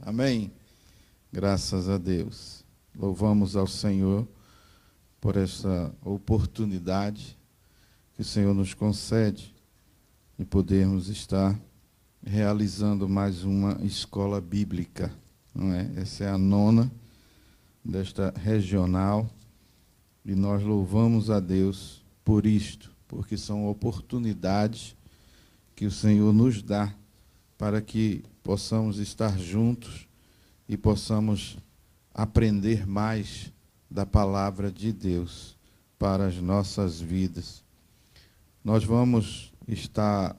Amém? Graças a Deus. Louvamos ao Senhor por essa oportunidade que o Senhor nos concede de podermos estar realizando mais uma escola bíblica, não é? Essa é a 9ª desta regional e nós louvamos a Deus por isto, porque são oportunidades que o Senhor nos dá para que possamos estar juntos e possamos aprender mais da palavra de Deus para as nossas vidas. Nós vamos estar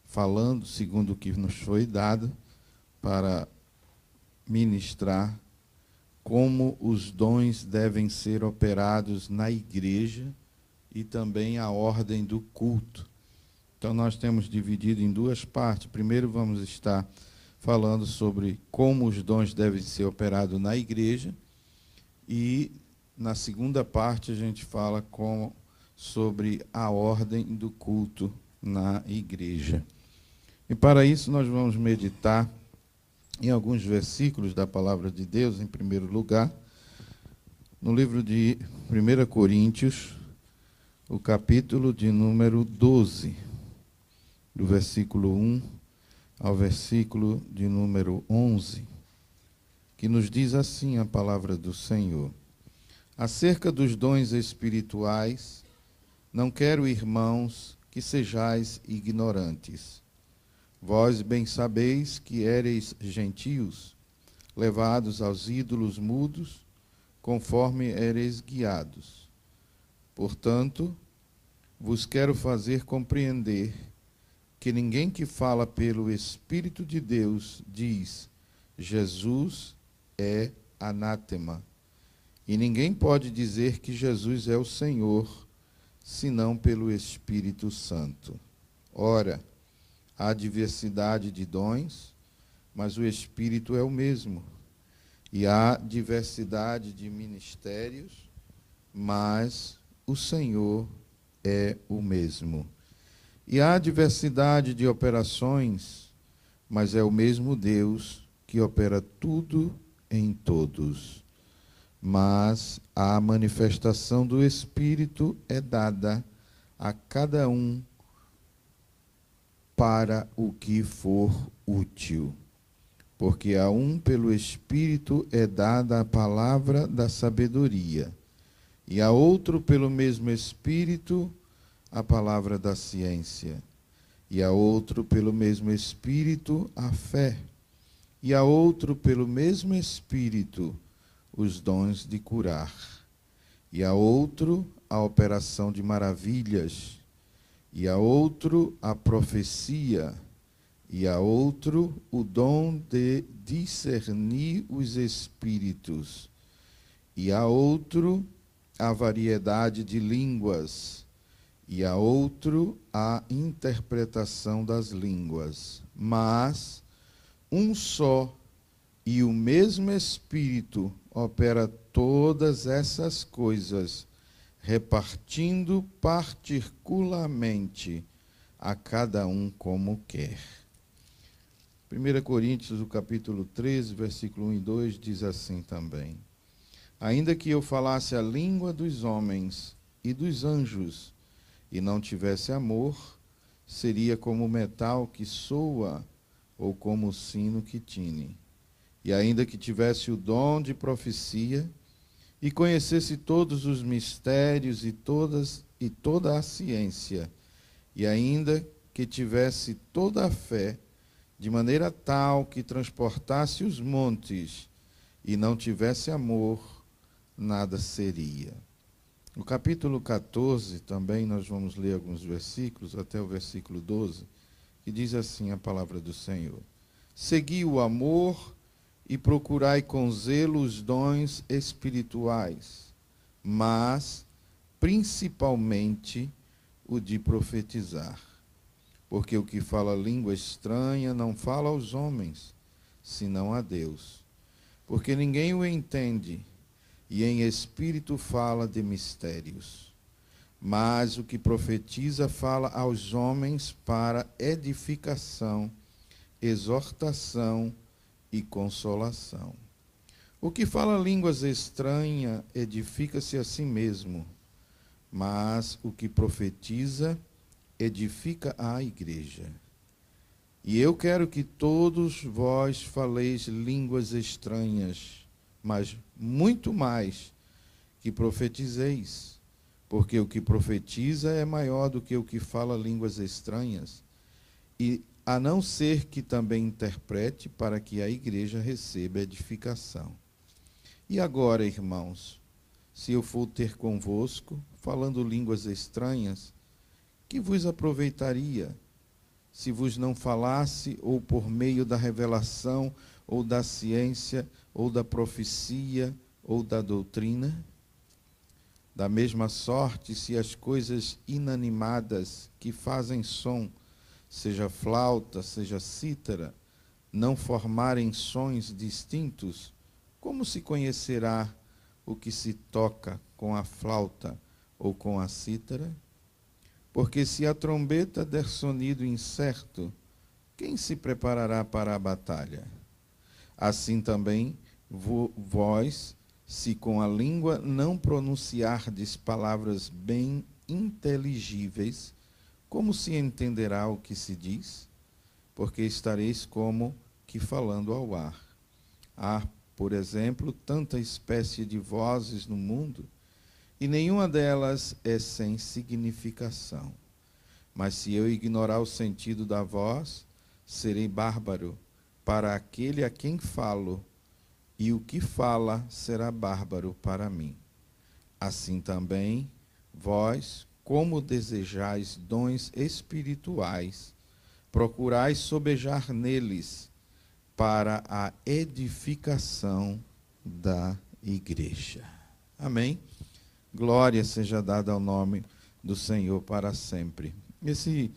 falando, segundo o que nos foi dado, para ministrar como os dons devem ser operados na igreja e também a ordem do culto. Então, nós temos dividido em duas partes. Primeiro, vamos estar falando sobre como os dons devem ser operados na igreja. E, na segunda parte, a gente fala sobre a ordem do culto na igreja. E, para isso, nós vamos meditar em alguns versículos da palavra de Deus, em primeiro lugar, no livro de 1 Coríntios, o capítulo de número 12. Do versículo 1 ao versículo de número 11, que nos diz assim a palavra do Senhor. Acerca dos dons espirituais, não quero, irmãos, que sejais ignorantes. Vós bem sabeis que éreis gentios, levados aos ídolos mudos, conforme éreis guiados. Portanto, vos quero fazer compreender que ninguém que fala pelo Espírito de Deus diz: Jesus é anátema. E ninguém pode dizer que Jesus é o Senhor, senão pelo Espírito Santo. Ora, há diversidade de dons, mas o Espírito é o mesmo. E há diversidade de ministérios, mas o Senhor é o mesmo. E há diversidade de operações, mas é o mesmo Deus que opera tudo em todos. Mas a manifestação do Espírito é dada a cada um para o que for útil. Porque a um pelo Espírito é dada a palavra da sabedoria, e a outro pelo mesmo Espírito a palavra da ciência, e a outro pelo mesmo Espírito a fé, e a outro pelo mesmo Espírito os dons de curar, e a outro a operação de maravilhas, e a outro a profecia, e a outro o dom de discernir os espíritos, e a outro a variedade de línguas, e a outro a interpretação das línguas. Mas um só e o mesmo Espírito opera todas essas coisas, repartindo particularmente a cada um como quer. 1 Coríntios, o capítulo 13, versículo 1 e 2, diz assim também: Ainda que eu falasse a língua dos homens e dos anjos, e não tivesse amor, seria como o metal que soa, ou como o sino que tine. E ainda que tivesse o dom de profecia, e conhecesse todos os mistérios e toda a ciência, e ainda que tivesse toda a fé, de maneira tal que transportasse os montes, e não tivesse amor, nada seria. No capítulo 14, também nós vamos ler alguns versículos, até o versículo 12, que diz assim a palavra do Senhor: Segui o amor e procurai com zelo os dons espirituais, mas principalmente o de profetizar. Porque o que fala língua estranha não fala aos homens, senão a Deus. Porque ninguém o entende, e em espírito fala de mistérios. Mas o que profetiza fala aos homens para edificação, exortação e consolação. O que fala línguas estranhas edifica-se a si mesmo, mas o que profetiza edifica a igreja. E eu quero que todos vós faleis línguas estranhas, mas muito mais que profetizeis, porque o que profetiza é maior do que o que fala línguas estranhas, e a não ser que também interprete para que a igreja receba edificação. E agora, irmãos, se eu for ter convosco, falando línguas estranhas, que vos aproveitaria, se vos não falasse, ou por meio da revelação, ou da ciência, ou da profecia, ou da doutrina? Da mesma sorte, se as coisas inanimadas que fazem som, seja flauta, seja cítara, não formarem sons distintos, como se conhecerá o que se toca com a flauta ou com a cítara? Porque se a trombeta der sonido incerto, quem se preparará para a batalha? Assim também, vós, se com a língua não pronunciardes palavras bem inteligíveis, como se entenderá o que se diz? Porque estareis como que falando ao ar. Há, por exemplo, tanta espécie de vozes no mundo, e nenhuma delas é sem significação. Mas se eu ignorar o sentido da voz, serei bárbaro para aquele a quem falo, e o que fala será bárbaro para mim. Assim também, vós, como desejais dons espirituais, procurais sobejar neles para a edificação da igreja. Amém? Glória seja dada ao nome do Senhor para sempre. Esse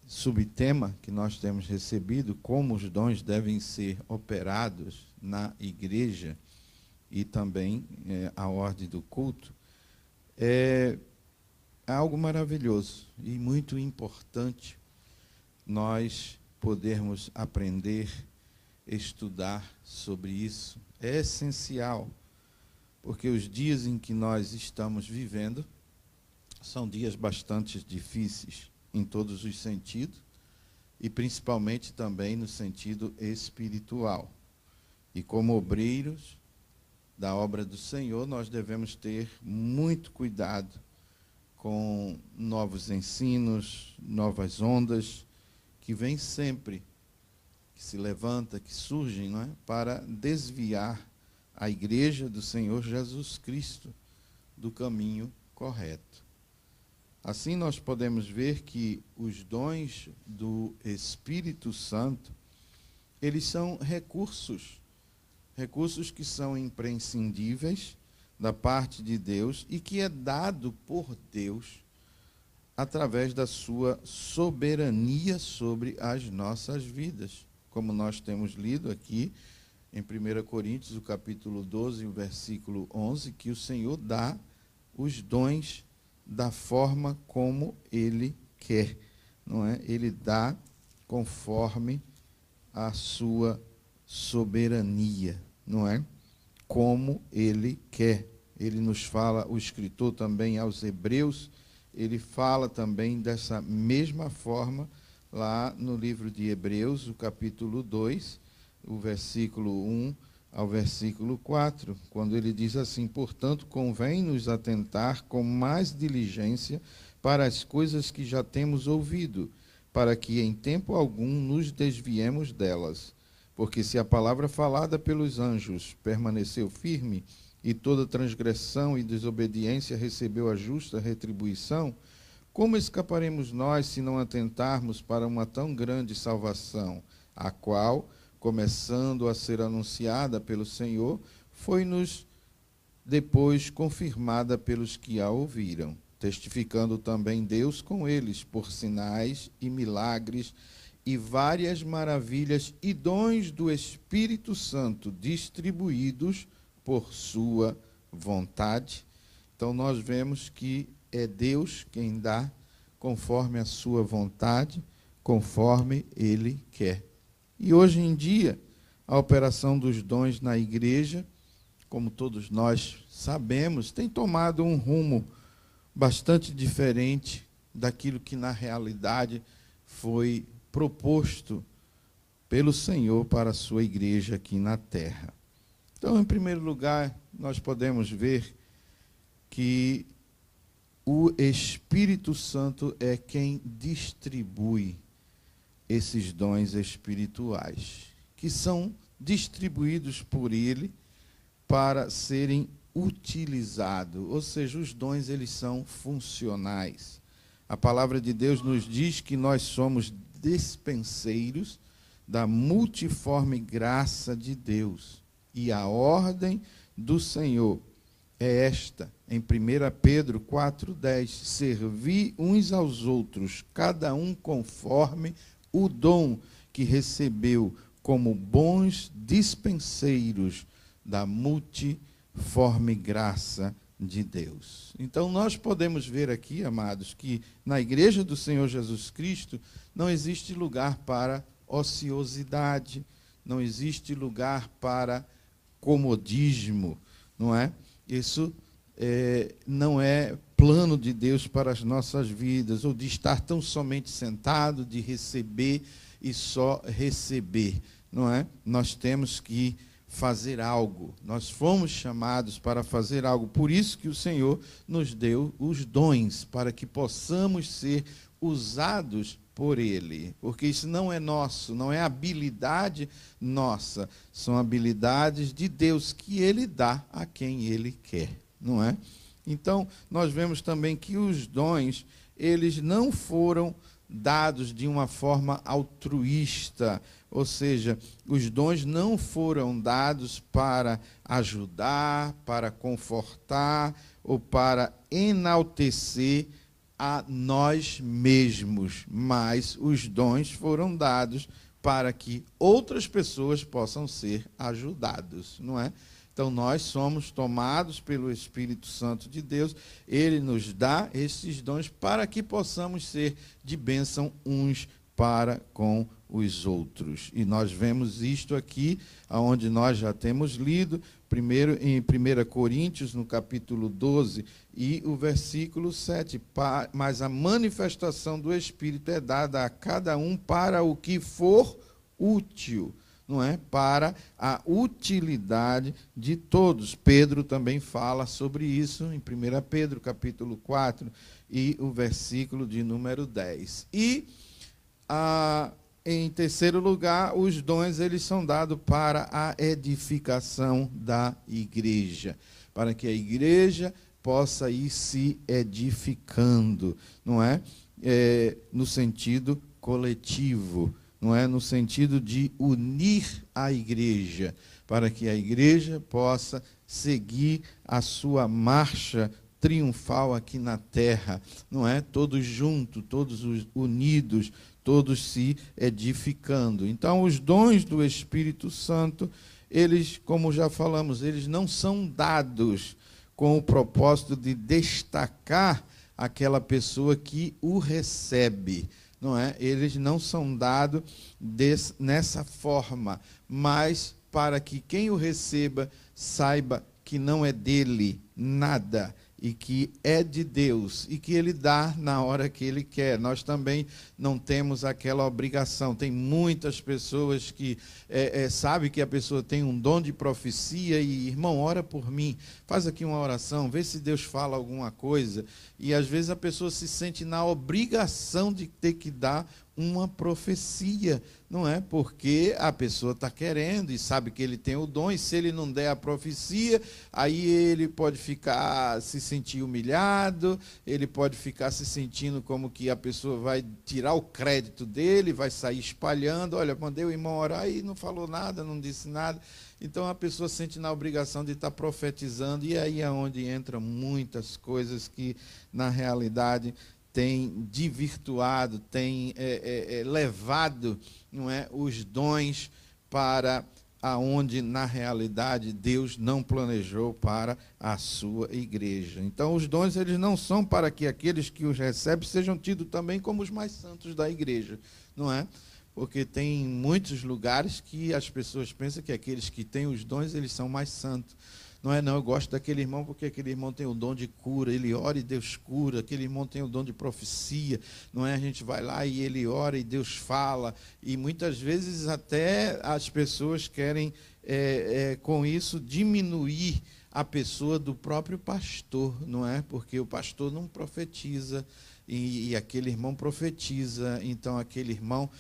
subtema que nós temos recebido, como os dons devem ser operados na igreja e também a ordem do culto, é algo maravilhoso e muito importante nós podermos aprender, estudar sobre isso. É essencial, porque os dias em que nós estamos vivendo são dias bastante difíceis em todos os sentidos, e principalmente também no sentido espiritual. E como obreiros da obra do Senhor, nós devemos ter muito cuidado com novos ensinos, novas ondas, que vêm sempre, que se levanta, que surgem, não é? Para desviar a igreja do Senhor Jesus Cristo do caminho correto. Assim nós podemos ver que os dons do Espírito Santo, eles são recursos que são imprescindíveis da parte de Deus e que é dado por Deus através da sua soberania sobre as nossas vidas. Como nós temos lido aqui em 1 Coríntios, o capítulo 12, o versículo 11, que o Senhor dá os dons da forma como Ele quer, não é? Ele dá conforme a sua soberania, não é? Como Ele quer. Ele nos fala, o escritor também aos Hebreus, ele fala também dessa mesma forma lá no livro de Hebreus, o capítulo 2, o versículo 1 ao versículo 4, quando ele diz assim: portanto, convém-nos atentar com mais diligência para as coisas que já temos ouvido, para que em tempo algum nos desviemos delas. Porque se a palavra falada pelos anjos permaneceu firme, e toda transgressão e desobediência recebeu a justa retribuição, como escaparemos nós se não atentarmos para uma tão grande salvação, a qual, começando a ser anunciada pelo Senhor, foi-nos depois confirmada pelos que a ouviram, testificando também Deus com eles por sinais e milagres e várias maravilhas e dons do Espírito Santo distribuídos por sua vontade. Então nós vemos que é Deus quem dá conforme a sua vontade, conforme Ele quer. E hoje em dia, A operação dos dons na igreja, como todos nós sabemos, tem tomado um rumo bastante diferente daquilo que na realidade foi proposto pelo Senhor para a sua igreja aqui na terra. Então, em primeiro lugar, nós podemos ver que o Espírito Santo é quem distribui esses dons espirituais, que são distribuídos por Ele para serem utilizados, ou seja, os dons eles são funcionais. A palavra de Deus nos diz que nós somos dispenseiros da multiforme graça de Deus. E a ordem do Senhor é esta, em 1 Pedro 4,10, servi uns aos outros, cada um conforme o dom que recebeu, como bons dispenseiros da multiforme graça de Deus. Então, nós podemos ver aqui, amados, que na igreja do Senhor Jesus Cristo não existe lugar para ociosidade, não existe lugar para comodismo, não é? Isso não é plano de Deus para as nossas vidas, ou de estar tão somente sentado, de receber e só receber, não é? Nós temos que fazer algo, nós fomos chamados para fazer algo, por isso que o Senhor nos deu os dons, para que possamos ser usados por Ele, porque isso não é nosso, não é habilidade nossa, são habilidades de Deus que Ele dá a quem Ele quer, não é? Então, nós vemos também que os dons, eles não foram dados de uma forma altruísta, ou seja, os dons não foram dados para ajudar, para confortar ou para enaltecer a nós mesmos, mas os dons foram dados para que outras pessoas possam ser ajudadas, não é? Então, nós somos tomados pelo Espírito Santo de Deus, Ele nos dá esses dons para que possamos ser de bênção uns para com os outros. E nós vemos isto aqui, onde nós já temos lido, primeiro em 1 Coríntios, no capítulo 12, e o versículo 7. Mas a manifestação do Espírito é dada a cada um para o que for útil, não é? Para a utilidade de todos. Pedro também fala sobre isso em 1 Pedro, capítulo 4, e o versículo de número 10. E, em terceiro lugar, os dons eles são dados para a edificação da igreja, para que a igreja possa ir se edificando, não é? No sentido coletivo, não é? No sentido de unir a igreja, para que a igreja possa seguir a sua marcha triunfal aqui na terra, não é? Todos juntos, todos unidos, todos se edificando. Então, os dons do Espírito Santo, eles, como já falamos, eles não são dados com o propósito de destacar aquela pessoa que o recebe, não é? Eles não são dados nessa forma, mas para que quem o receba saiba que não é dele nada, e que é de Deus, e que Ele dá na hora que Ele quer. Nós também não temos aquela obrigação. Tem muitas pessoas que sabem que a pessoa tem um dom de profecia e, irmão, ora por mim, faz aqui uma oração, vê se Deus fala alguma coisa. E às vezes a pessoa se sente na obrigação de ter que dar uma profecia, não é? Porque a pessoa está querendo e sabe que ele tem o dom, e se ele não der a profecia, aí ele pode ficar se sentir humilhado, ele pode ficar se sentindo como que a pessoa vai tirar o crédito dele, vai sair espalhando, olha, mandei o irmão orar e não falou nada, não disse nada. Então a pessoa sente na obrigação de estar profetizando, e aí é onde entram muitas coisas que na realidade tem desvirtuado, tem levado, não é, os dons para aonde, na realidade, Deus não planejou para a sua igreja. Então, os dons eles não são para que aqueles que os recebem sejam tidos também como os mais santos da igreja, não é? Porque tem muitos lugares que as pessoas pensam que aqueles que têm os dons, eles são mais santos. Não é não, eu gosto daquele irmão porque aquele irmão tem o dom de cura, ele ora e Deus cura, aquele irmão tem o dom de profecia, não é? A gente vai lá e ele ora e Deus fala, e muitas vezes até as pessoas querem, com isso, diminuir a pessoa do próprio pastor, não é? Porque o pastor não profetiza, e aquele irmão profetiza, então aquele irmão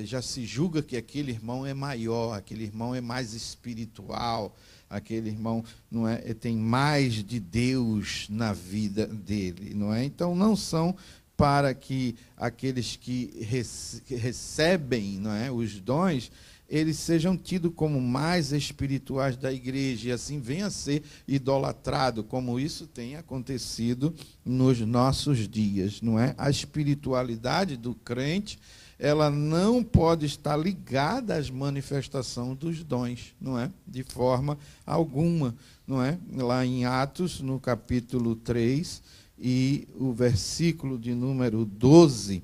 já se julga que aquele irmão é maior, aquele irmão é mais espiritual, aquele irmão não é, tem mais de Deus na vida dele, não é? Então não são para que aqueles que recebem, não é, os dons, eles sejam tidos como mais espirituais da igreja, e assim venha a ser idolatrado, como isso tem acontecido nos nossos dias, não é? A espiritualidade do crente, ela não pode estar ligada às manifestações dos dons, não é? De forma alguma, não é? Lá em Atos, no capítulo 3, e o versículo de número 12,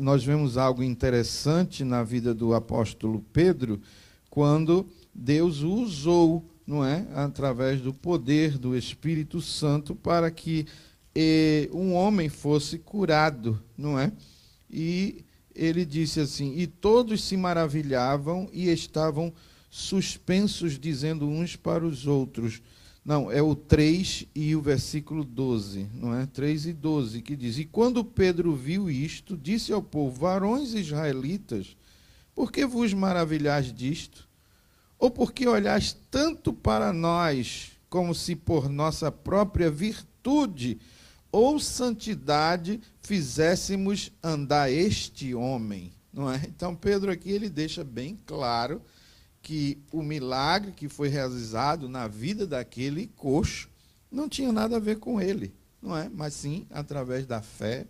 nós vemos algo interessante na vida do apóstolo Pedro, quando Deus o usou, não é, através do poder do Espírito Santo, para que um homem fosse curado, não é? E ele disse assim: e todos se maravilhavam e estavam suspensos, dizendo uns para os outros. Não, é o 3 e o versículo 12, não é? 3 e 12, que diz: e quando Pedro viu isto, disse ao povo: varões israelitas, por que vos maravilhais disto? Ou por que olhais tanto para nós, como se por nossa própria virtude ou santidade fizéssemos andar este homem? Não é? Então Pedro aqui ele deixa bem claro que o milagre que foi realizado na vida daquele coxo não tinha nada a ver com ele, não é? Mas sim através da fé,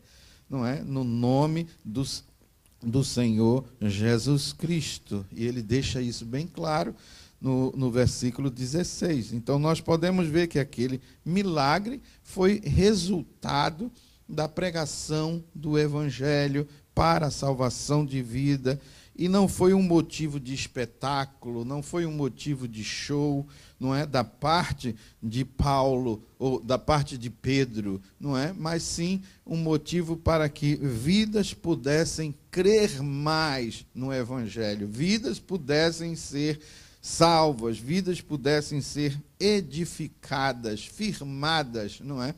não é? No nome do Senhor Jesus Cristo. E ele deixa isso bem claro no versículo 16. Então nós podemos ver que aquele milagre foi resultado da pregação do Evangelho para a salvação de vida, e não foi um motivo de espetáculo, não foi um motivo de show, não é, da parte de Paulo ou da parte de Pedro, não é, mas sim um motivo para que vidas pudessem crer mais no Evangelho, vidas pudessem ser salvas, vidas pudessem ser edificadas, firmadas, não é,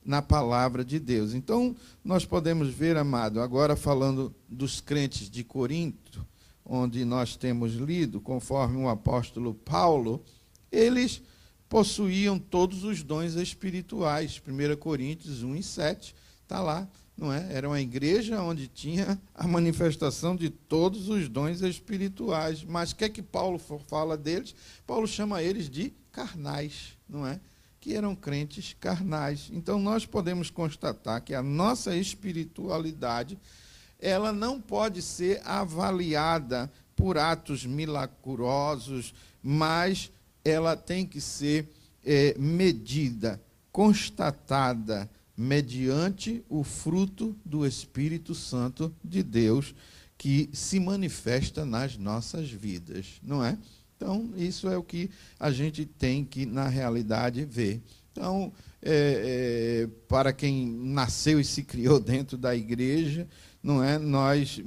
na palavra de Deus. Então, nós podemos ver, amado, agora falando dos crentes de Corinto, onde nós temos lido, conforme o apóstolo Paulo, eles possuíam todos os dons espirituais. 1 Coríntios 1 e 7, está lá, não é? Era uma igreja onde tinha a manifestação de todos os dons espirituais. Mas o que é que Paulo fala deles? Paulo chama eles de carnais, não é? Que eram crentes carnais. Então nós podemos constatar que a nossa espiritualidade, ela não pode ser avaliada por atos milagrosos, mas ela tem que ser medida, constatada mediante o fruto do Espírito Santo de Deus que se manifesta nas nossas vidas, não é? Então, isso é o que a gente tem que, na realidade, ver. Então, para quem nasceu e se criou dentro da igreja, não é? Nós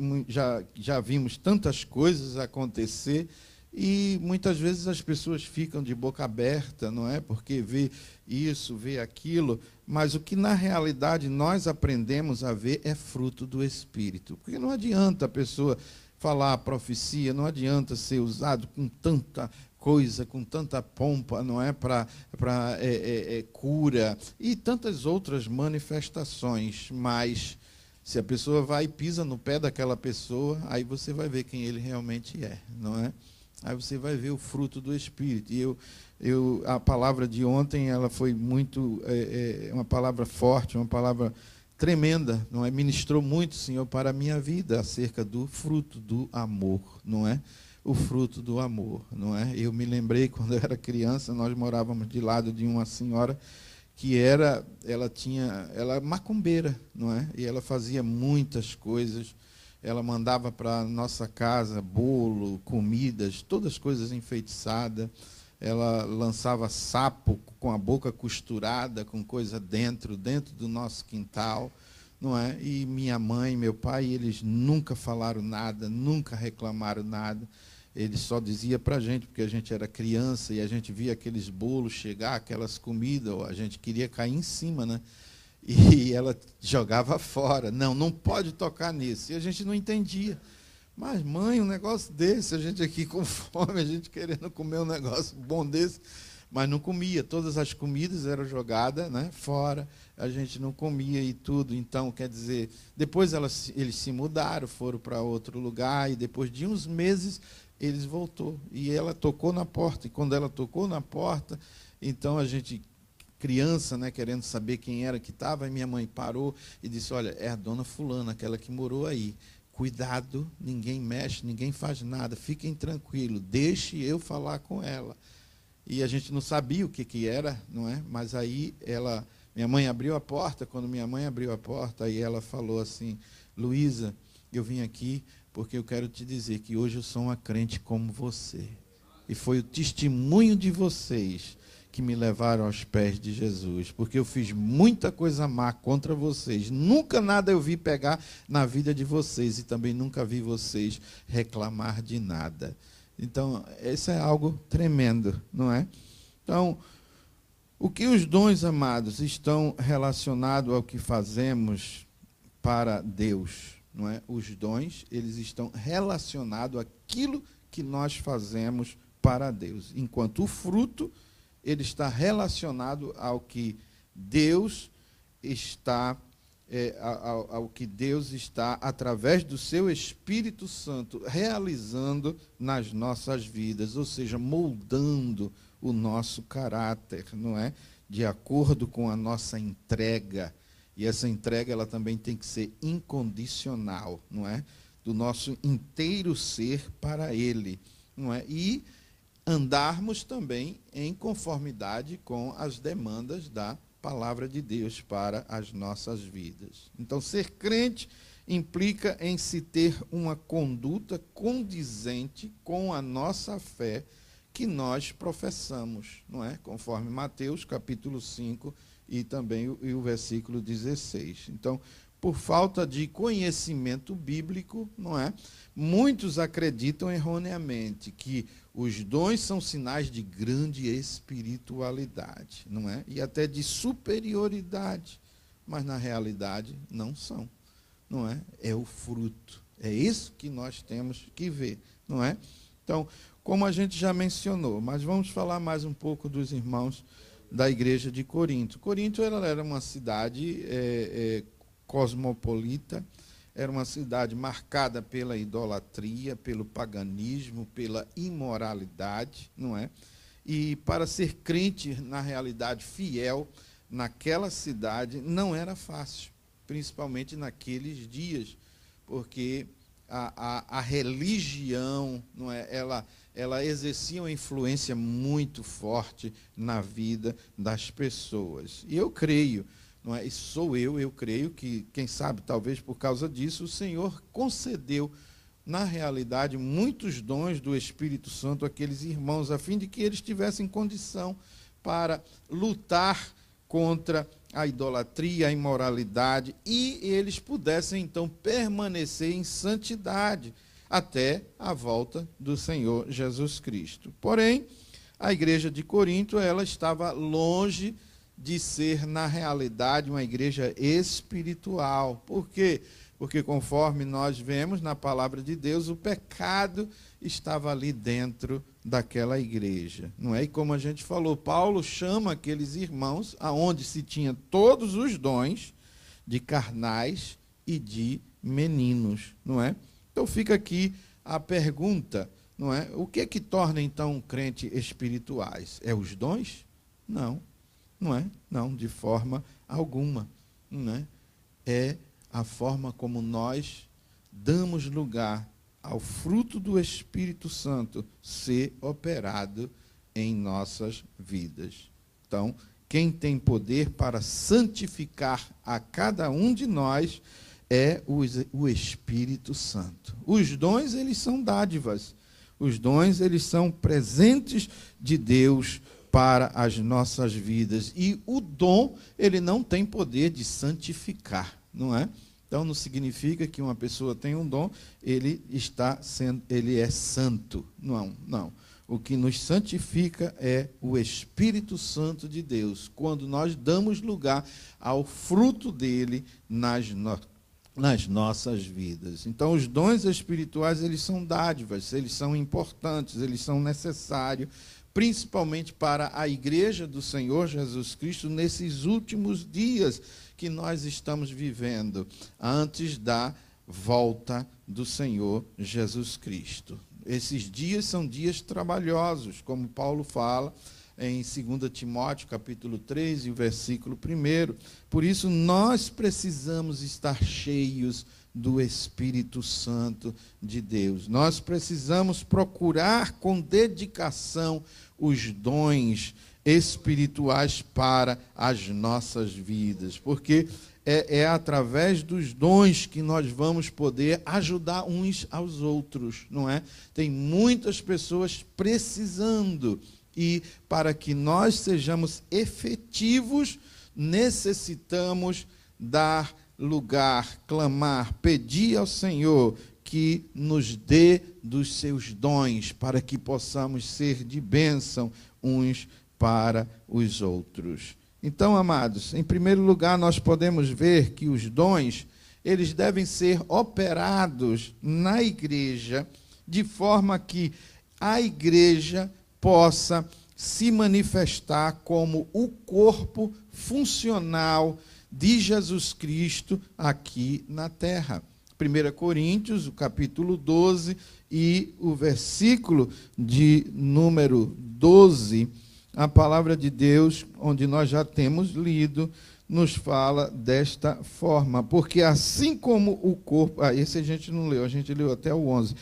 já vimos tantas coisas acontecer e muitas vezes as pessoas ficam de boca aberta, não é? Porque vê isso, vê aquilo, mas o que na realidade nós aprendemos a ver é fruto do Espírito. Porque não adianta a pessoa falar a profecia, não adianta ser usado com tanta coisa, com tanta pompa, não é, para cura e tantas outras manifestações, mas se a pessoa vai e pisa no pé daquela pessoa, aí você vai ver quem ele realmente é, não é? Aí você vai ver o fruto do Espírito. E a palavra de ontem, ela foi muito, uma palavra forte, uma palavra tremenda, não é? Ministrou muito, Senhor, para a minha vida, acerca do fruto do amor, não é? O fruto do amor, não é? Eu me lembrei, quando eu era criança, nós morávamos de lado de uma senhora que ela é macumbeira, não é? E ela fazia muitas coisas. Ela mandava para nossa casa bolo, comidas, todas as coisas enfeitiçadas. Ela lançava sapo com a boca costurada, com coisa dentro do nosso quintal, não é? E minha mãe, meu pai, eles nunca falaram nada, nunca reclamaram nada. Eles só diziam para a gente, porque a gente era criança e a gente via aqueles bolos chegar, aquelas comidas, a gente queria cair em cima, né? E ela jogava fora. Não pode tocar nisso. E a gente não entendia. Mas, mãe, um negócio desse, a gente aqui com fome, a gente querendo comer um negócio bom desse, mas não comia. Todas as comidas eram jogadas, né, fora, a gente não comia e tudo. Então, quer dizer, depois eles se mudaram, foram para outro lugar, e depois de uns meses, eles voltou. E ela tocou na porta, e quando ela tocou na porta, então a gente, criança, né, querendo saber quem era que estava, e minha mãe parou e disse, olha, é a dona fulana, aquela que morou aí. Cuidado, ninguém mexe, ninguém faz nada, fiquem tranquilos, deixe eu falar com ela. E a gente não sabia o que era, não é? Mas aí minha mãe abriu a porta, quando minha mãe abriu a porta, aí ela falou assim, Luísa, eu vim aqui porque eu quero te dizer que hoje eu sou uma crente como você. E foi o testemunho de vocês que me levaram aos pés de Jesus, porque eu fiz muita coisa má contra vocês. Nunca nada eu vi pegar na vida de vocês e também nunca vi vocês reclamar de nada. Então, isso é algo tremendo, não é? Então, o que os dons, amados, estão relacionados ao que fazemos para Deus, não é? Os dons, eles estão relacionados àquilo que nós fazemos para Deus, enquanto o fruto ele está relacionado ao que Deus está, ao que Deus está, através do seu Espírito Santo, realizando nas nossas vidas, ou seja, moldando o nosso caráter, não é? De acordo com a nossa entrega. E essa entrega ela também tem que ser incondicional, não é? Do nosso inteiro ser para Ele, não é? E andarmos também em conformidade com as demandas da palavra de Deus para as nossas vidas. Então, ser crente implica em se ter uma conduta condizente com a nossa fé que nós professamos, não é? Conforme Mateus, capítulo 5, e também o versículo 16. Então, por falta de conhecimento bíblico, não é? Muitos acreditam erroneamente que os dons são sinais de grande espiritualidade, não é? E até de superioridade, mas na realidade não são, não é? É o fruto. É isso que nós temos que ver, não é? Então, como a gente já mencionou, mas vamos falar mais um pouco dos irmãos da igreja de Corinto. Corinto ela era uma cidade cosmopolita, era uma cidade marcada pela idolatria, pelo paganismo, pela imoralidade, não é? E para ser crente, na realidade, fiel naquela cidade, não era fácil, principalmente naqueles dias, porque a religião, não é? Ela exercia uma influência muito forte na vida das pessoas. E eu creio, não é? E sou eu creio que, quem sabe, talvez por causa disso, o Senhor concedeu, na realidade, muitos dons do Espírito Santo àqueles irmãos, a fim de que eles tivessem condição para lutar contra a idolatria, a imoralidade, e eles pudessem, então, permanecer em santidade até a volta do Senhor Jesus Cristo. Porém, a igreja de Corinto, ela estava longe de ser, na realidade, uma igreja espiritual. Por quê? Porque, conforme nós vemos na palavra de Deus, o pecado estava ali dentro daquela igreja, não é? E como a gente falou, Paulo chama aqueles irmãos, aonde se tinha todos os dons de carnais e de meninos, não é? Então fica aqui a pergunta, não é? O que é que torna, então, um crente espirituais? É os dons? Não. Não é? Não, de forma alguma. Não é? É a forma como nós damos lugar ao fruto do Espírito Santo ser operado em nossas vidas. Então, quem tem poder para santificar a cada um de nós é o Espírito Santo. Os dons, eles são dádivas. Os dons, eles são presentes de Deus para as nossas vidas. E o dom, ele não tem poder de santificar, não é? Então, não significa que uma pessoa tem um dom, ele é santo. Não, não. O que nos santifica é o Espírito Santo de Deus, quando nós damos lugar ao fruto dele nas nossas vidas. Então, os dons espirituais, eles são dádivas, eles são importantes, eles são necessários, principalmente para a igreja do Senhor Jesus Cristo, nesses últimos dias que nós estamos vivendo, antes da volta do Senhor Jesus Cristo. Esses dias são dias trabalhosos, como Paulo fala em 2 Timóteo, capítulo 3, e o versículo 1. Por isso, nós precisamos estar cheios do Espírito Santo de Deus. Nós precisamos procurar com dedicação os dons espirituais para as nossas vidas, porque é através dos dons que nós vamos poder ajudar uns aos outros, não é? Tem muitas pessoas precisando, e para que nós sejamos efetivos, necessitamos dar lugar, clamar, pedir ao Senhor que nos dê dos seus dons, para que possamos ser de bênção uns para os outros. Então, amados, em primeiro lugar, nós podemos ver que os dons, eles devem ser operados na igreja, de forma que a igreja possa se manifestar como o corpo funcional de Jesus Cristo aqui na terra. 1 Coríntios, o capítulo 12 e o versículo de número 12, a palavra de Deus, onde nós já temos lido, nos fala desta forma. Porque assim como o corpo... esse a gente não leu, a gente leu até o 11.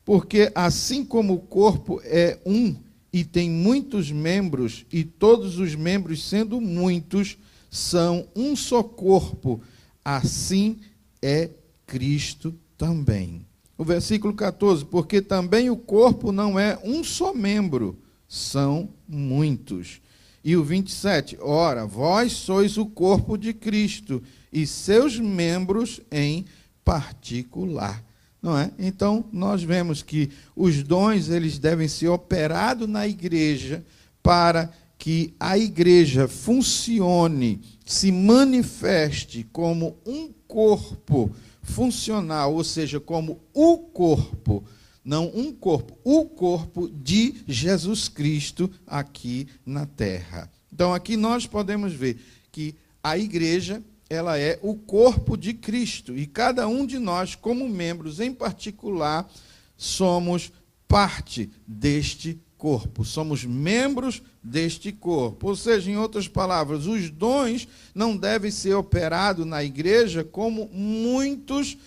Porque assim como o corpo é um e tem muitos membros, e todos os membros, sendo muitos, são um só corpo, assim é Cristo também. O versículo 14, porque também o corpo não é um só membro, são muitos. E o 27, ora, vós sois o corpo de Cristo, e seus membros em particular. Não é? Então, nós vemos que os dons, eles devem ser operados na igreja para que a igreja funcione, se manifeste como um corpo funcional, ou seja, como o corpo, não um corpo, o corpo de Jesus Cristo aqui na terra. Então, aqui nós podemos ver que a igreja, ela é o corpo de Cristo, e cada um de nós, como membros em particular, somos parte deste corpo, somos membros deste corpo. Ou seja, em outras palavras, os dons não devem ser operados na igreja como muitos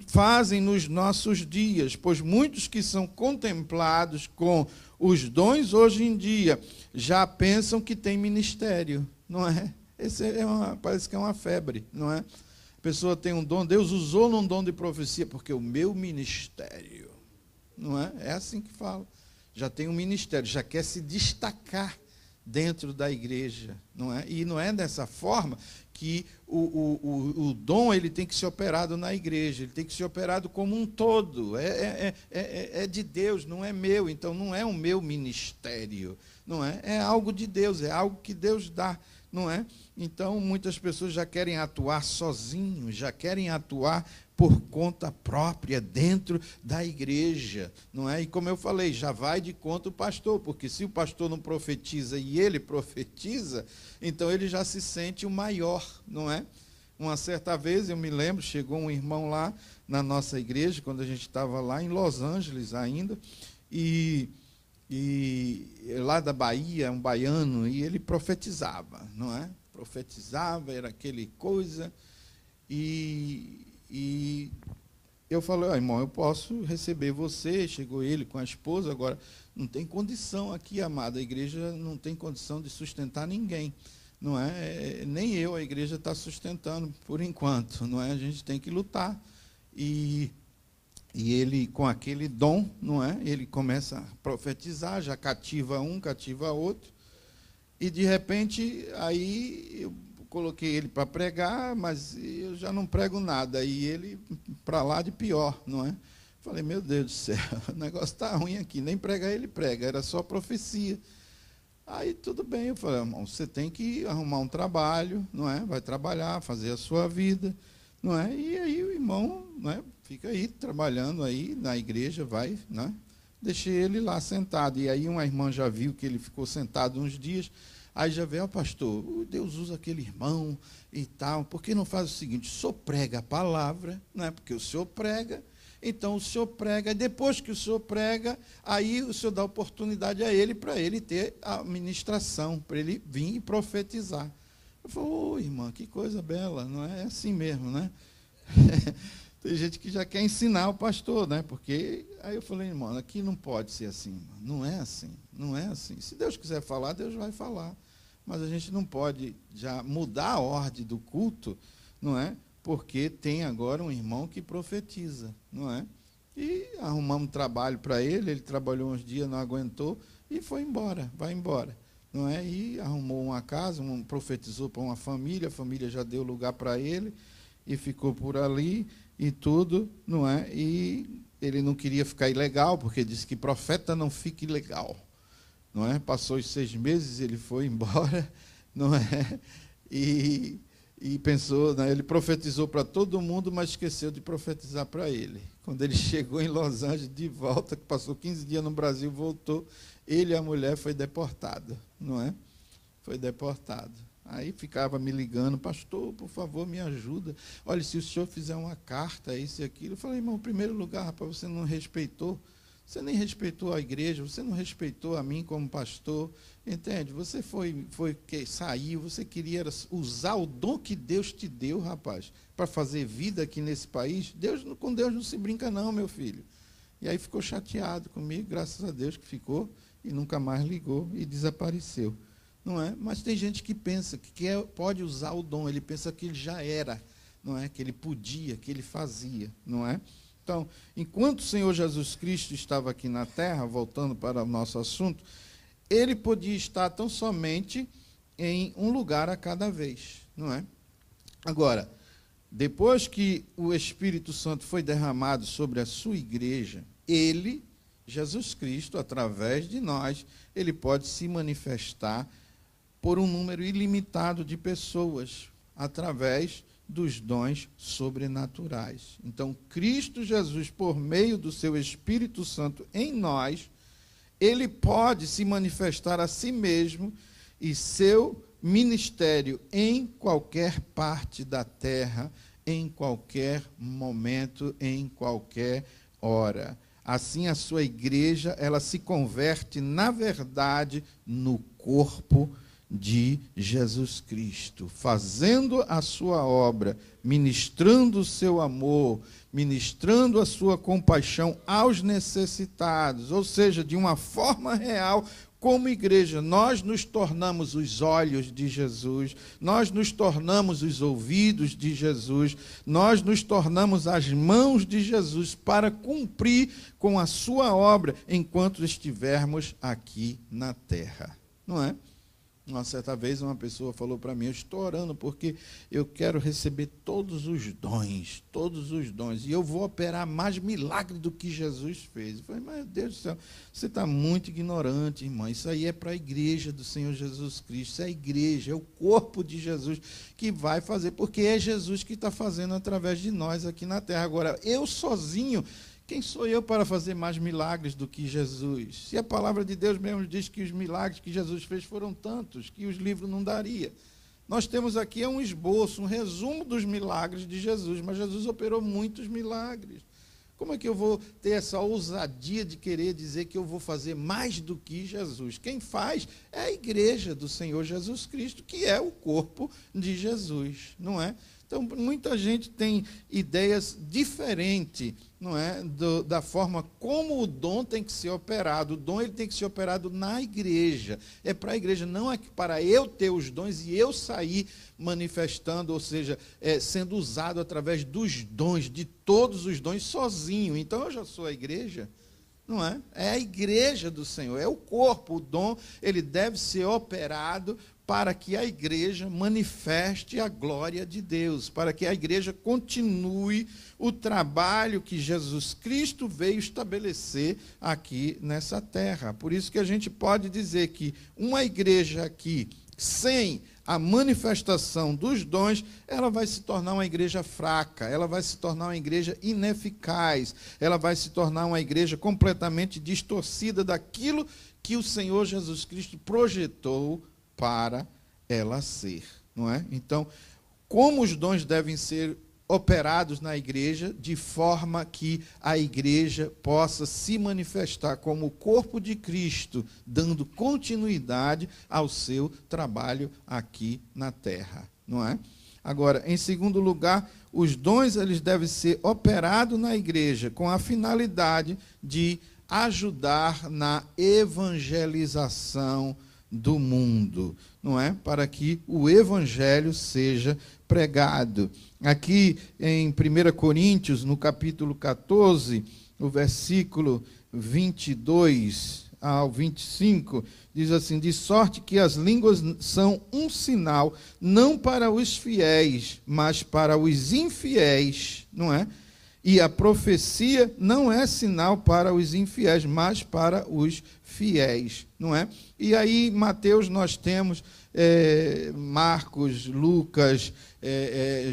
fazem nos nossos dias, pois muitos que são contemplados com os dons hoje em dia já pensam que tem ministério, não é? Parece que é uma febre, não é? A pessoa tem um dom, Deus usou num dom de profecia, porque o meu ministério, não é? É assim que fala. Já tem um ministério, já quer se destacar dentro da igreja, não é? E não é dessa forma que o dom, ele tem que ser operado na igreja, ele tem que ser operado como um todo, é de Deus, não é meu, então não é o meu ministério, não é? É algo de Deus, é algo que Deus dá, não é? Então, muitas pessoas já querem atuar sozinhos, já querem atuar por conta própria dentro da igreja, não é? E como eu falei, já vai de conta o pastor, porque se o pastor não profetiza e ele profetiza, então ele já se sente o maior, não é? Uma certa vez, eu me lembro, chegou um irmão lá na nossa igreja, quando a gente estava lá em Los Angeles ainda, e lá da Bahia, um baiano, e ele profetizava, não é? Profetizava, era aquele coisa, e eu falei, irmão, eu posso receber você. Chegou ele com a esposa, agora não tem condição aqui, amada, a igreja não tem condição de sustentar ninguém, não é? Nem eu, a igreja está sustentando por enquanto, não é? A gente tem que lutar. E ele, com aquele dom, não é? Ele começa a profetizar, já cativa um, cativa outro. E, de repente, aí eu coloquei ele para pregar, mas eu já não prego nada. E ele, para lá de pior, não é? Falei, meu Deus do céu, o negócio está ruim aqui. Nem pregar ele prega, era só profecia. Aí, tudo bem. Eu falei, irmão, você tem que arrumar um trabalho, não é? Vai trabalhar, fazer a sua vida, não é? E aí o irmão, não é? Fica aí, trabalhando aí na igreja, vai, né? Deixei ele lá sentado. E aí uma irmã já viu que ele ficou sentado uns dias. Aí já veio, pastor, Deus usa aquele irmão e tal. Por que não faz o seguinte? O senhor prega a palavra, não é? Porque o senhor prega, então o senhor prega. Depois que o senhor prega, aí o senhor dá oportunidade a ele para ele ter a ministração, para ele vir e profetizar. Eu falei, irmã, que coisa bela, não é assim mesmo, né? Tem gente que já quer ensinar o pastor, né? Porque aí eu falei, irmão, aqui não pode ser assim, irmão. Não é assim, não é assim. Se Deus quiser falar, Deus vai falar. Mas a gente não pode já mudar a ordem do culto, não é? Porque tem agora um irmão que profetiza, não é? E arrumamos trabalho para ele, ele trabalhou uns dias, não aguentou e foi embora, vai embora, não é? E arrumou uma casa, profetizou para uma família, a família já deu lugar para ele e ficou por ali e tudo, não é? E ele não queria ficar ilegal, porque disse que profeta não fica ilegal, não é? Passou os 6 meses, ele foi embora, não é? E pensou, né? Ele profetizou para todo mundo, mas esqueceu de profetizar para ele. Quando ele chegou em Los Angeles, de volta, que passou 15 dias no Brasil, voltou, ele e a mulher foi deportado, não é? Foi deportado. Aí ficava me ligando, pastor, por favor, me ajuda. Olha, se o senhor fizer uma carta, isso e aquilo. Eu falei, irmão, em primeiro lugar, rapaz, você não respeitou. Você nem respeitou a igreja, você não respeitou a mim como pastor, entende? Você saiu, você queria usar o dom que Deus te deu, rapaz, para fazer vida aqui nesse país. Com Deus não se brinca não, meu filho. E aí ficou chateado comigo, graças a Deus que ficou, e nunca mais ligou e desapareceu. Não é? Mas tem gente que pensa que pode usar o dom, ele pensa que ele já era, não é? Que ele podia, que ele fazia, não é? Então, enquanto o Senhor Jesus Cristo estava aqui na terra, voltando para o nosso assunto, ele podia estar tão somente em um lugar a cada vez, não é? Agora, depois que o Espírito Santo foi derramado sobre a sua igreja, ele, Jesus Cristo, através de nós, ele pode se manifestar por um número ilimitado de pessoas, através dos dons sobrenaturais. Então, Cristo Jesus, por meio do seu Espírito Santo em nós, ele pode se manifestar a si mesmo e seu ministério em qualquer parte da terra, em qualquer momento, em qualquer hora. Assim, a sua igreja, ela se converte, na verdade, no corpo de Jesus Cristo, fazendo a sua obra, ministrando o seu amor, ministrando a sua compaixão aos necessitados, ou seja, de uma forma real. Como igreja, nós nos tornamos os olhos de Jesus, nós nos tornamos os ouvidos de Jesus, nós nos tornamos as mãos de Jesus para cumprir com a sua obra enquanto estivermos aqui na terra, não é? Uma certa vez uma pessoa falou para mim, eu estou orando porque eu quero receber todos os dons, e eu vou operar mais milagre do que Jesus fez. Eu falei, meu Deus do céu, você está muito ignorante, irmã, isso aí é para a igreja do Senhor Jesus Cristo, isso é a igreja, é o corpo de Jesus que vai fazer, porque é Jesus que está fazendo através de nós aqui na terra. Agora, eu sozinho, quem sou eu para fazer mais milagres do que Jesus? Se a palavra de Deus mesmo diz que os milagres que Jesus fez foram tantos, que os livros não daria. Nós temos aqui um esboço, um resumo dos milagres de Jesus, mas Jesus operou muitos milagres. Como é que eu vou ter essa ousadia de querer dizer que eu vou fazer mais do que Jesus? Quem faz é a igreja do Senhor Jesus Cristo, que é o corpo de Jesus, não é? Então, muita gente tem ideias diferentes, não é, da forma como o dom tem que ser operado. O dom ele tem que ser operado na igreja. É para a igreja, não é para eu ter os dons e eu sair manifestando, ou seja, sendo usado através dos dons, de todos os dons, sozinho. Então, eu já sou a igreja. Não é? É a igreja do Senhor, é o corpo. O dom ele deve ser operado para que a igreja manifeste a glória de Deus, para que a igreja continue o trabalho que Jesus Cristo veio estabelecer aqui nessa terra. Por isso que a gente pode dizer que uma igreja aqui, sem a manifestação dos dons, ela vai se tornar uma igreja fraca, ela vai se tornar uma igreja ineficaz, ela vai se tornar uma igreja completamente distorcida daquilo que o Senhor Jesus Cristo projetou para ela ser, não é? Então, como os dons devem ser operados na igreja, de forma que a igreja possa se manifestar como o corpo de Cristo, dando continuidade ao seu trabalho aqui na terra, não é? Agora, em segundo lugar, os dons eles devem ser operados na igreja com a finalidade de ajudar na evangelização do mundo, não é? Para que o evangelho seja pregado. Aqui em 1 Coríntios, no capítulo 14, o versículo 22 ao 25, diz assim: de sorte que as línguas são um sinal, não para os fiéis, mas para os infiéis, não é? E a profecia não é sinal para os infiéis, mas para os fiéis, não é? E aí, em Mateus, nós temos Marcos, Lucas,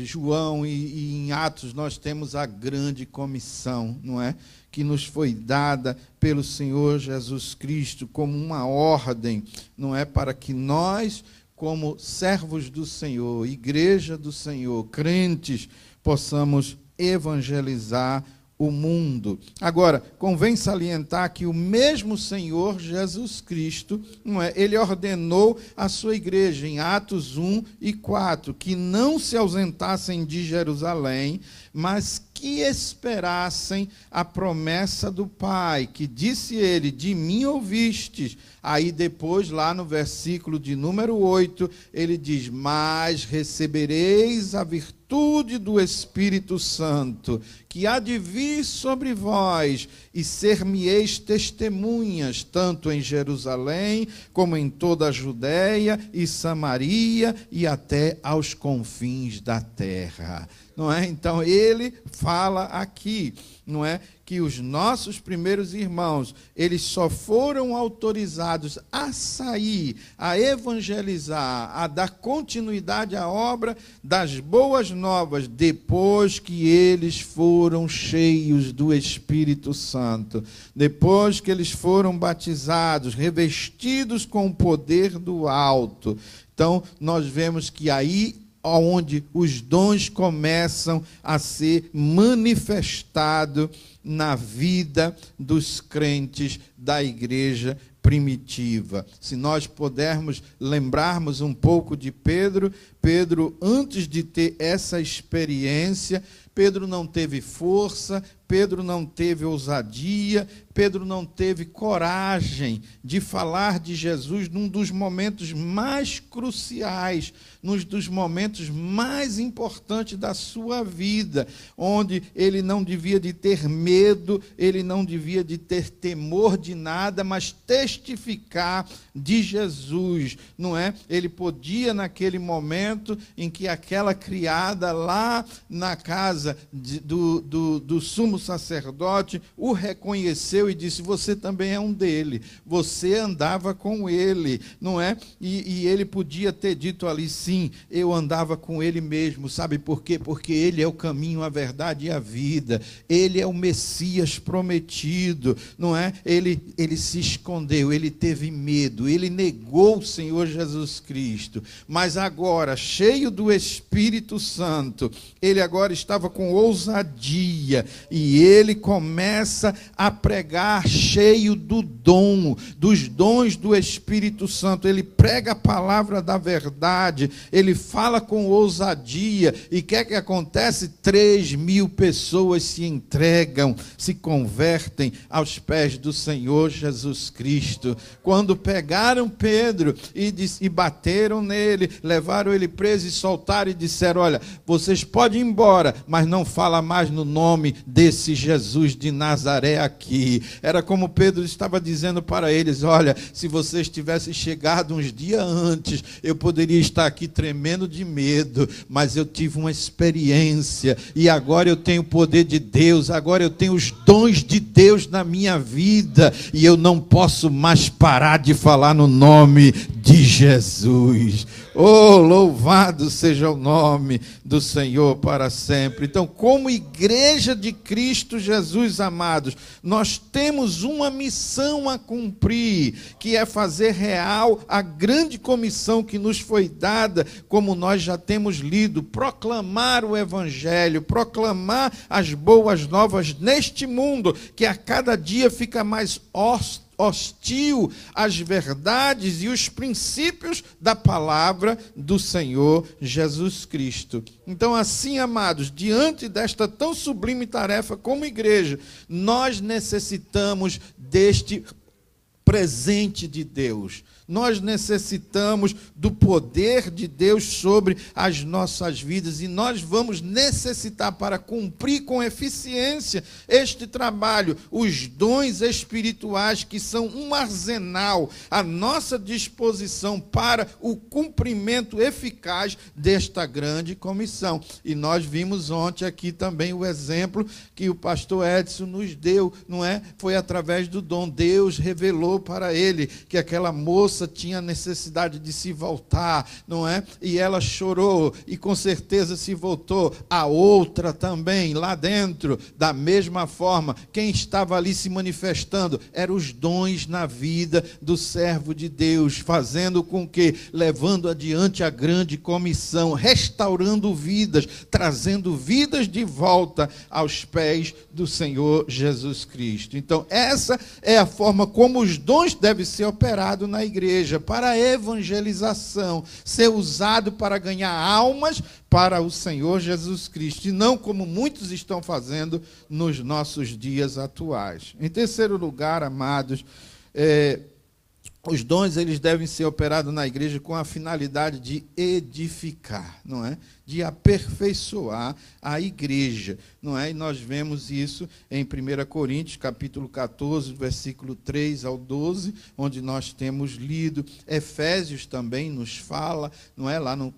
João, e em Atos nós temos a grande comissão, não é? Que nos foi dada pelo Senhor Jesus Cristo como uma ordem, não é? Para que nós, como servos do Senhor, igreja do Senhor, crentes, possamos evangelizar o mundo. Agora, convém salientar que o mesmo Senhor Jesus Cristo, não é? Ele ordenou à sua igreja, em Atos 1 e 4, que não se ausentassem de Jerusalém, mas que esperassem a promessa do Pai, que disse ele: de mim ouvistes. Aí depois, lá no versículo de número 8, ele diz: mas recebereis a virtude do Espírito Santo, que há de vir sobre vós, e ser-me-eis testemunhas, tanto em Jerusalém, como em toda a Judéia e Samaria, e até aos confins da terra. Não é? Então, ele fala aqui, não é, que os nossos primeiros irmãos, eles só foram autorizados a sair, a evangelizar, a dar continuidade à obra das boas novas, depois que eles foram cheios do Espírito Santo, depois que eles foram batizados, revestidos com o poder do alto. Então, nós vemos que aí onde os dons começam a ser manifestados na vida dos crentes da igreja primitiva. Se nós pudermos lembrarmos um pouco de Pedro, antes de ter essa experiência, Pedro não teve força, Pedro não teve ousadia, Pedro não teve coragem de falar de Jesus num dos momentos mais cruciais, num dos momentos mais importantes da sua vida, onde ele não devia de ter medo, ele não devia de ter temor de nada, mas testificar de Jesus, não é? Ele podia, naquele momento em que aquela criada lá na casa do sumo sacerdote o reconheceu e disse: você também é um dele, você andava com ele, não é? E ele podia ter dito ali: sim, eu andava com ele mesmo. Sabe por quê? Porque ele é o caminho, a verdade e a vida, ele é o Messias prometido, não é? Ele se escondeu, ele teve medo, ele negou o Senhor Jesus Cristo, mas agora, cheio do Espírito Santo, ele agora estava com ousadia, e e ele começa a pregar cheio dos dons do Espírito Santo. Ele prega a palavra da verdade, ele fala com ousadia, e o que é que acontece? 3.000 pessoas se entregam, se convertem aos pés do Senhor Jesus Cristo. Quando pegaram Pedro e bateram nele, levaram ele preso e soltaram e disseram: olha, vocês podem ir embora, mas não fala mais no nome desse Jesus de Nazaré aqui. Era como Pedro estava dizendo para eles: olha, se vocês tivessem chegado uns dias antes, eu poderia estar aqui tremendo de medo, mas eu tive uma experiência, e agora eu tenho o poder de Deus, agora eu tenho os dons de Deus na minha vida, e eu não posso mais parar de falar no nome de Jesus. Oh, louvado seja o nome do Senhor para sempre. Então, como igreja de Cristo Jesus, amados, nós temos uma missão a cumprir, que é fazer real a grande comissão que nos foi dada, como nós já temos lido: proclamar o Evangelho, proclamar as boas novas neste mundo, que a cada dia fica mais hostil às verdades e os princípios da palavra do Senhor Jesus Cristo. Então, assim, amados, diante desta tão sublime tarefa como igreja, nós necessitamos deste presente de Deus. Nós necessitamos do poder de Deus sobre as nossas vidas, e nós vamos necessitar, para cumprir com eficiência este trabalho, os dons espirituais, que são um arsenal à nossa disposição para o cumprimento eficaz desta grande comissão. E nós vimos ontem aqui também o exemplo que o pastor Edson nos deu, não é? Foi através do dom. Deus revelou para ele que aquela moça tinha necessidade de se voltar, não é? E ela chorou, e com certeza se voltou. A outra também, lá dentro, da mesma forma. Quem estava ali se manifestando eram os dons na vida do servo de Deus, fazendo com que, levando adiante a grande comissão, restaurando vidas, trazendo vidas de volta aos pés do Senhor Jesus Cristo. Então, essa é a forma como os dons devem ser operados na igreja, para a evangelização, ser usado para ganhar almas para o Senhor Jesus Cristo, e não como muitos estão fazendo nos nossos dias atuais. Em terceiro lugar, amados, os dons, eles devem ser operados na igreja com a finalidade de edificar, não é? De aperfeiçoar a igreja, não é? E nós vemos isso em 1 Coríntios, capítulo 14, versículo 3 ao 12, onde nós temos lido. Efésios também nos fala, não é? Lá no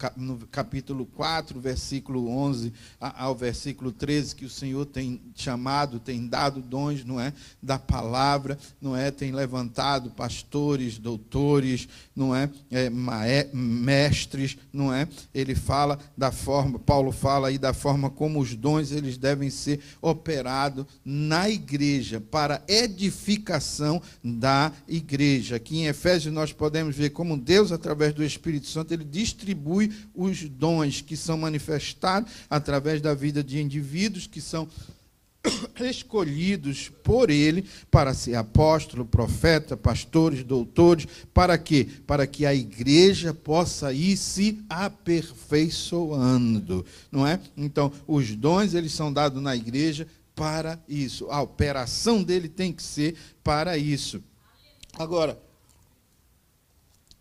capítulo 4, versículo 11 ao versículo 13, que o Senhor tem chamado, tem dado dons, não é? Da palavra, não é? Tem levantado pastores, doutores, não é? Mestres, não é? Ele fala da forma, Paulo fala aí da forma como os dons, eles devem ser operados na igreja, para edificação da igreja. Aqui em Efésios nós podemos ver como Deus, através do Espírito Santo, ele distribui os dons que são manifestados através da vida de indivíduos que são escolhidos por ele para ser apóstolo, profeta, pastores, doutores. Para quê? Para que a igreja possa ir se aperfeiçoando, não é? Então, os dons, eles são dados na igreja para isso. A operação dele tem que ser para isso. Agora,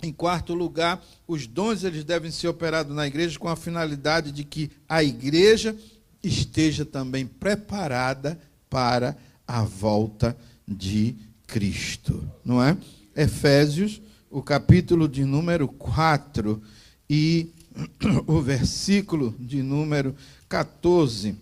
em quarto lugar, os dons, eles devem ser operados na igreja com a finalidade de que a igreja esteja também preparada para a volta de Cristo, não é? Efésios, o capítulo de número 4 e o versículo de número 14,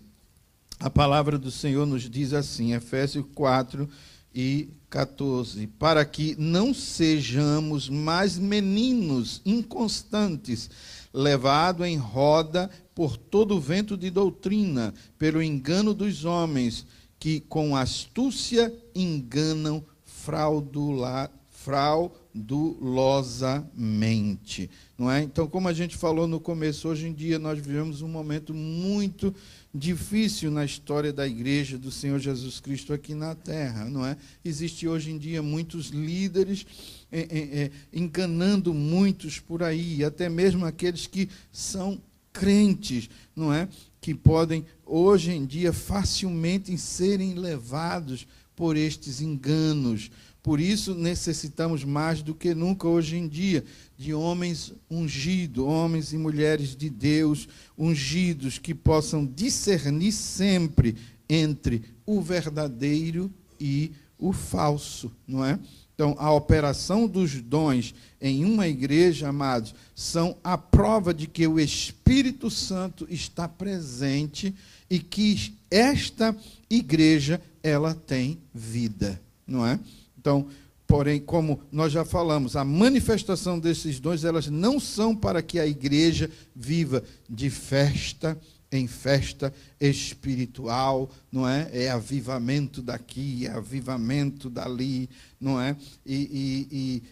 a palavra do Senhor nos diz assim, Efésios 4 e 14, para que não sejamos mais meninos inconstantes, levados em roda por todo o vento de doutrina, pelo engano dos homens, que com astúcia enganam fraudulosamente, não é? Então, como a gente falou no começo, hoje em dia nós vivemos um momento muito difícil na história da igreja do Senhor Jesus Cristo aqui na terra, não é? Existe hoje em dia muitos líderes enganando muitos por aí, até mesmo aqueles que são crentes, não é? Que podem hoje em dia facilmente serem levados por estes enganos. Por isso necessitamos mais do que nunca hoje em dia de homens ungidos, homens e mulheres de Deus ungidos, que possam discernir sempre entre o verdadeiro e o falso, não é? Então, a operação dos dons em uma igreja, amados, são a prova de que o Espírito Santo está presente e que esta igreja, ela tem vida, não é? Então, porém, como nós já falamos, a manifestação desses dons, elas não são para que a igreja viva de festa em festa espiritual, não é? É avivamento daqui, é avivamento dali, não é?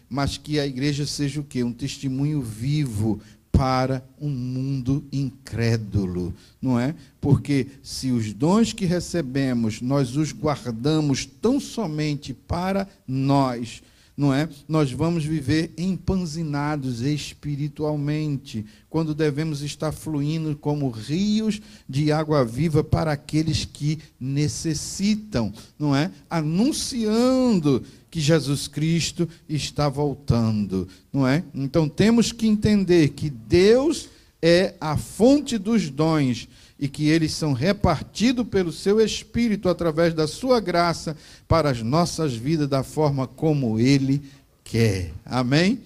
Mas que a igreja seja o quê? Um testemunho vivo para um mundo incrédulo, não é? Porque se os dons que recebemos, nós os guardamos tão somente para nós, não é? Nós vamos viver empanzinados espiritualmente, quando devemos estar fluindo como rios de água viva para aqueles que necessitam, não é? Anunciando que Jesus Cristo está voltando, não é? Então temos que entender que Deus é a fonte dos dons e que eles são repartidos pelo seu Espírito através da sua graça para as nossas vidas da forma como Ele quer. Amém?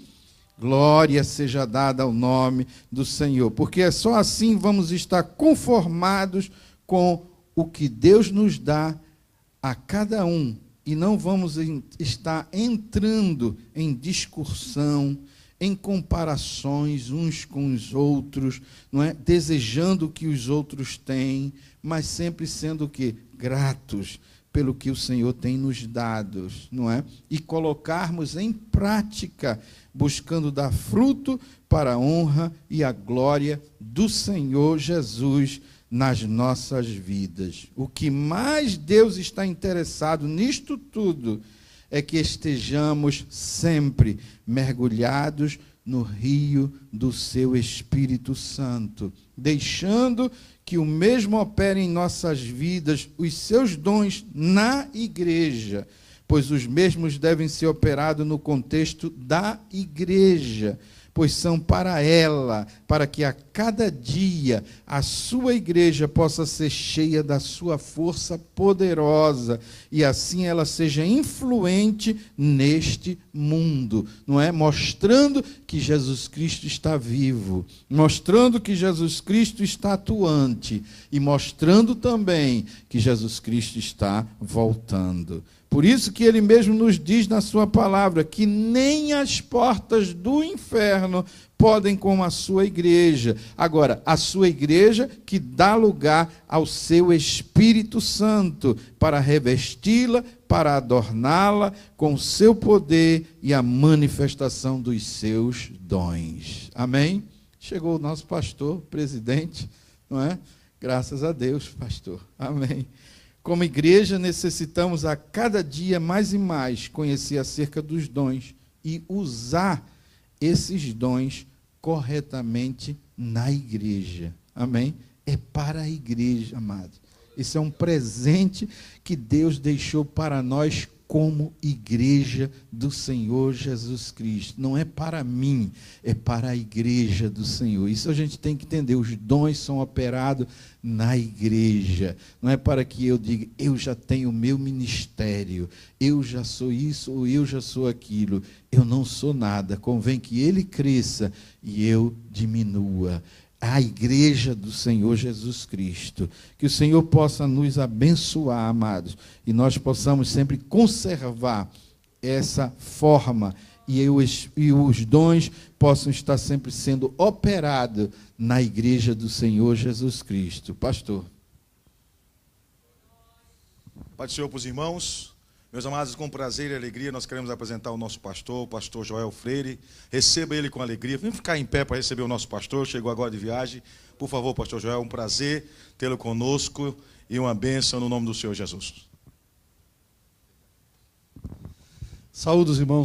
Glória seja dada ao nome do Senhor, porque é só assim vamos estar conformados com o que Deus nos dá a cada um, e não vamos estar entrando em discussão, em comparações uns com os outros, não é? Desejando o que os outros têm, mas sempre sendo o quê? Gratos pelo que o Senhor tem nos dado, não é? E colocarmos em prática, buscando dar fruto para a honra e a glória do Senhor Jesus nas nossas vidas. O que mais Deus está interessado nisto tudo é que estejamos sempre mergulhados no rio do seu Espírito Santo, deixando que o mesmo opere em nossas vidas os seus dons na igreja, pois os mesmos devem ser operados no contexto da igreja, pois são para ela, para que a cada dia a sua igreja possa ser cheia da sua força poderosa e assim ela seja influente neste mundo, não é? Mostrando que Jesus Cristo está vivo, mostrando que Jesus Cristo está atuante e mostrando também que Jesus Cristo está voltando. Por isso que ele mesmo nos diz na sua palavra que nem as portas do inferno podem com a sua igreja. Agora, a sua igreja que dá lugar ao seu Espírito Santo para revesti-la, para adorná-la com o seu poder e a manifestação dos seus dons. Amém? Chegou o nosso pastor, presidente, não é? Graças a Deus, pastor. Amém. Como igreja, necessitamos a cada dia mais e mais conhecer acerca dos dons e usar esses dons corretamente na igreja. Amém? É para a igreja, amados. Esse é um presente que Deus deixou para nós como igreja do Senhor Jesus Cristo. Não é para mim, é para a igreja do Senhor. Isso a gente tem que entender. Os dons são operados na igreja. Não é para que eu diga, eu já tenho o meu ministério, eu já sou isso ou eu já sou aquilo. Eu não sou nada. Convém que ele cresça e eu diminua. A igreja do Senhor Jesus Cristo. Que o Senhor possa nos abençoar, amados, e nós possamos sempre conservar essa forma e os dons possam estar sempre sendo operados na igreja do Senhor Jesus Cristo. Pastor. Pai do Senhor para os irmãos, Meus amados, com prazer e alegria, nós queremos apresentar o nosso pastor, o pastor Joel Freire. Receba ele com alegria. Vamos ficar em pé para receber o nosso pastor, chegou agora de viagem. Por favor, pastor Joel, um prazer tê-lo conosco e uma bênção no nome do Senhor Jesus. Saúde os irmãos